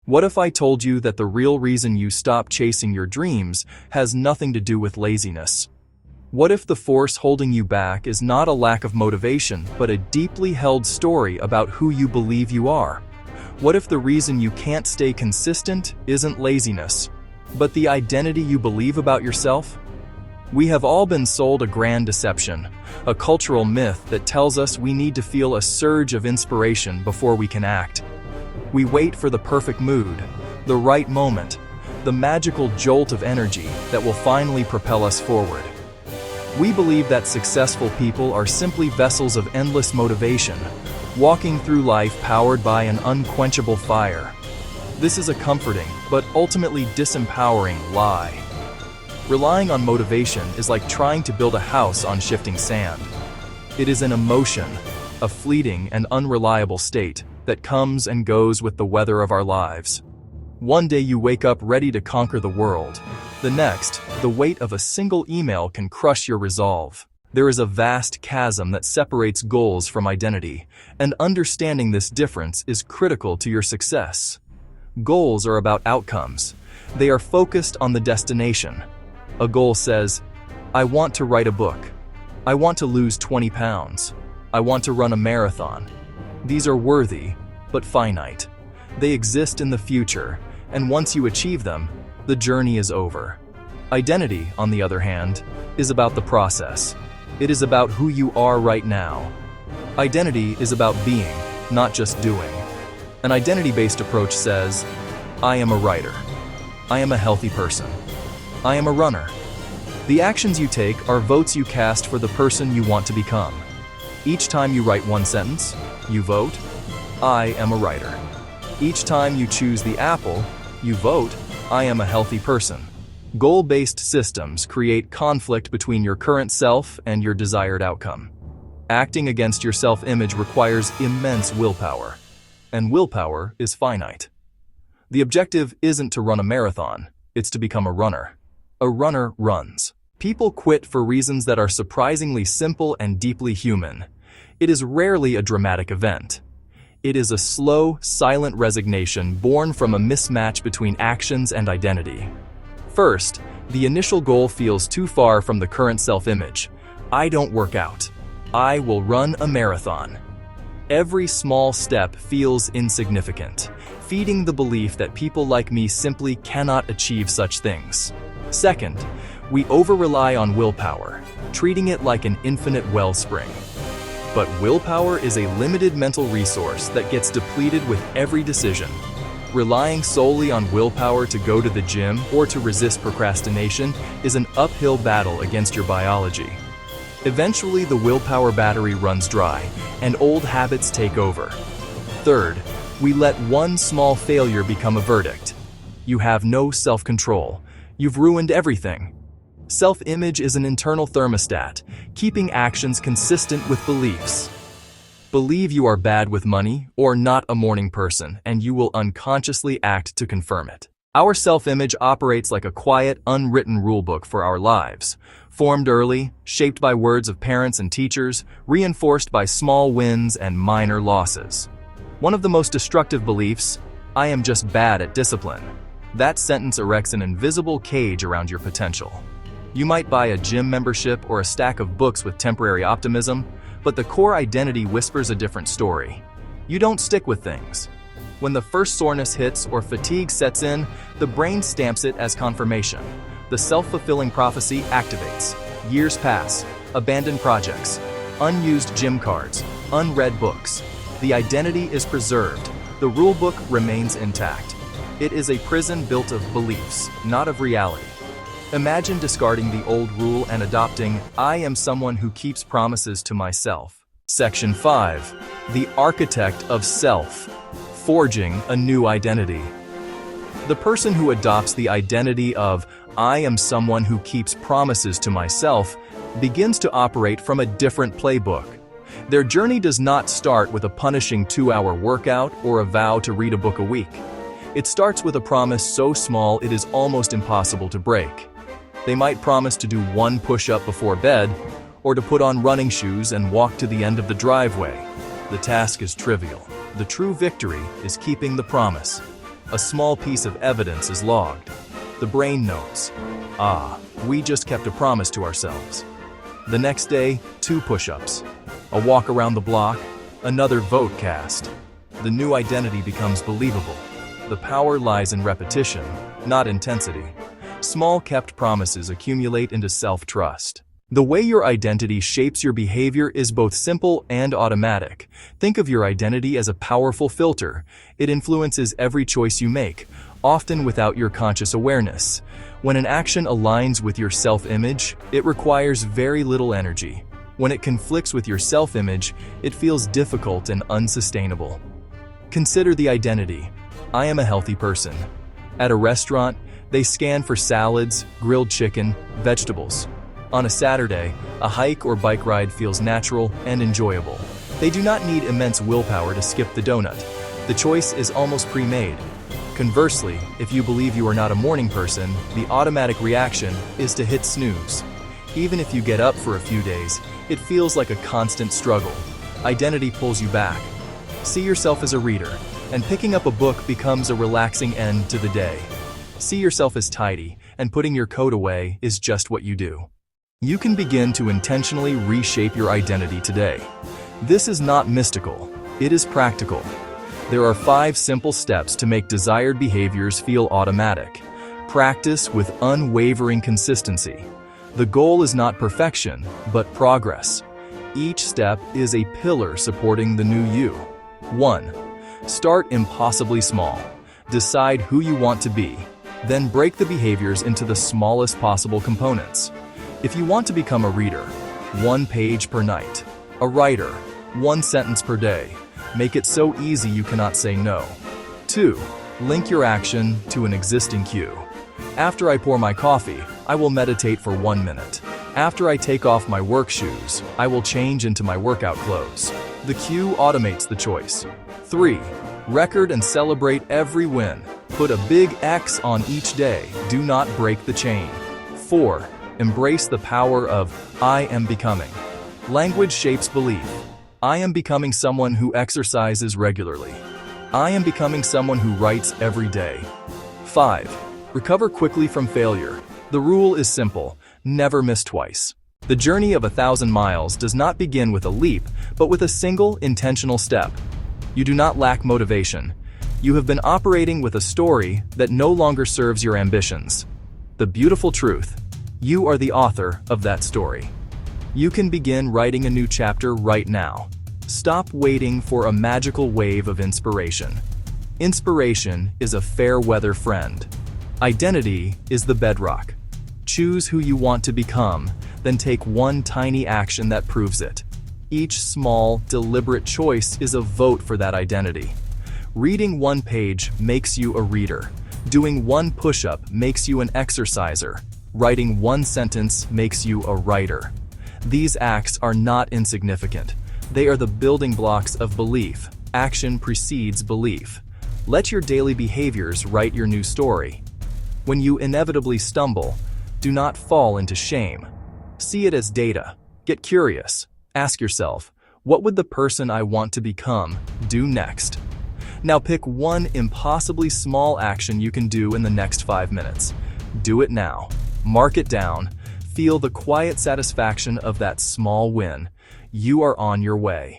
What if I told you that the real reason you stop chasing your dreams has nothing to do with laziness? What if the force holding you back is not a lack of motivation, but a deeply held story about who you believe you are? What if the reason you can't stay consistent isn't laziness, but the identity you believe about yourself? We have all been sold a grand deception, a cultural myth that tells us we need to feel a surge of inspiration before we can act. We wait for the perfect mood, the right moment, the magical jolt of energy that will finally propel us forward. We believe that successful people are simply vessels of endless motivation, walking through life powered by an unquenchable fire. This is a comforting, but ultimately disempowering lie. Relying on motivation is like trying to build a house on shifting sand. It is an emotion, a fleeting and unreliable state that comes and goes with the weather of our lives. One day you wake up ready to conquer the world. The next, the weight of a single email can crush your resolve. There is a vast chasm that separates goals from identity, and understanding this difference is critical to your success. Goals are about outcomes. They are focused on the destination. A goal says, I want to write a book. I want to lose 20 pounds. I want to run a marathon. These are worthy, but finite. They exist in the future, and once you achieve them, the journey is over. Identity, on the other hand, is about the process. It is about who you are right now. Identity is about being, not just doing. An identity-based approach says, I am a writer. I am a healthy person. I am a runner. The actions you take are votes you cast for the person you want to become. Each time you write one sentence, you vote, I am a writer. Each time you choose the apple, you vote, I am a healthy person. Goal-based systems create conflict between your current self and your desired outcome. Acting against your self-image requires immense willpower, and willpower is finite. The objective isn't to run a marathon, it's to become a runner. A runner runs. People quit for reasons that are surprisingly simple and deeply human. It is rarely a dramatic event. It is a slow, silent resignation born from a mismatch between actions and identity. First, the initial goal feels too far from the current self-image. I don't work out. I will run a marathon. Every small step feels insignificant, feeding the belief that people like me simply cannot achieve such things. Second, we over-rely on willpower, treating it like an infinite wellspring. But willpower is a limited mental resource that gets depleted with every decision. Relying solely on willpower to go to the gym or to resist procrastination is an uphill battle against your biology. Eventually, the willpower battery runs dry, and old habits take over. Third, we let one small failure become a verdict. You have no self-control. You've ruined everything. Self-image is an internal thermostat, keeping actions consistent with beliefs. Believe you are bad with money or not a morning person, and you will unconsciously act to confirm it. Our self-image operates like a quiet, unwritten rulebook for our lives, formed early, shaped by words of parents and teachers, reinforced by small wins and minor losses. One of the most destructive beliefs, I am just bad at discipline. That sentence erects an invisible cage around your potential. You might buy a gym membership or a stack of books with temporary optimism, but the core identity whispers a different story. You don't stick with things. When the first soreness hits or fatigue sets in, the brain stamps it as confirmation. The self-fulfilling prophecy activates. Years pass, abandoned projects, unused gym cards, unread books. The identity is preserved. The rulebook remains intact. It is a prison built of beliefs, not of reality. Imagine discarding the old rule and adopting, I am someone who keeps promises to myself. Section 5. The Architect of Self. Forging a new identity. The person who adopts the identity of, I am someone who keeps promises to myself, begins to operate from a different playbook. Their journey does not start with a punishing 2-hour workout or a vow to read a book a week. It starts with a promise so small it is almost impossible to break. They might promise to do 1 push-up before bed, or to put on running shoes and walk to the end of the driveway. The task is trivial. The true victory is keeping the promise. A small piece of evidence is logged. The brain notes, we just kept a promise to ourselves. The next day, 2 push-ups. A walk around the block, another vote cast. The new identity becomes believable. The power lies in repetition, not intensity. Small kept promises accumulate into self-trust. The way your identity shapes your behavior is both simple and automatic. Think of your identity as a powerful filter. It influences every choice you make, often without your conscious awareness. When an action aligns with your self-image, it requires very little energy. When it conflicts with your self-image, it feels difficult and unsustainable. Consider the identity. I am a healthy person. At a restaurant, they scan for salads, grilled chicken, vegetables. On a Saturday, a hike or bike ride feels natural and enjoyable. They do not need immense willpower to skip the donut. The choice is almost pre-made. Conversely, if you believe you are not a morning person, the automatic reaction is to hit snooze. Even if you get up for a few days, it feels like a constant struggle. Identity pulls you back. See yourself as a reader, and picking up a book becomes a relaxing end to the day. See yourself as tidy, and putting your coat away is just what you do. You can begin to intentionally reshape your identity today. This is not mystical, it is practical. There are 5 simple steps to make desired behaviors feel automatic. Practice with unwavering consistency. The goal is not perfection, but progress. Each step is a pillar supporting the new you. 1. Start impossibly small. Decide who you want to be. Then break the behaviors into the smallest possible components. If you want to become a reader, 1 page per night. A writer, 1 sentence per day. Make it so easy you cannot say no. 2. Link your action to an existing cue. After I pour my coffee, I will meditate for 1 minute. After I take off my work shoes, I will change into my workout clothes. The cue automates the choice. 3. Record and celebrate every win. Put a big X on each day. Do not break the chain. 4. Embrace the power of I am becoming. Language shapes belief. I am becoming someone who exercises regularly. I am becoming someone who writes every day. 5. Recover quickly from failure. The rule is simple: never miss twice. The journey of 1,000 miles does not begin with a leap, but with a single intentional step. You do not lack motivation. You have been operating with a story that no longer serves your ambitions. The beautiful truth: you are the author of that story. You can begin writing a new chapter right now. Stop waiting for a magical wave of inspiration. Inspiration is a fair weather friend. Identity is the bedrock. Choose who you want to become, then take 1 tiny action that proves it. Each small, deliberate choice is a vote for that identity. Reading 1 page makes you a reader. Doing 1 push-up makes you an exerciser. Writing 1 sentence makes you a writer. These acts are not insignificant. They are the building blocks of belief. Action precedes belief. Let your daily behaviors write your new story. When you inevitably stumble, do not fall into shame. See it as data. Get curious. Ask yourself, what would the person I want to become do next? Now pick 1 impossibly small action you can do in the next 5 minutes. Do it now. Mark it down. Feel the quiet satisfaction of that small win. You are on your way.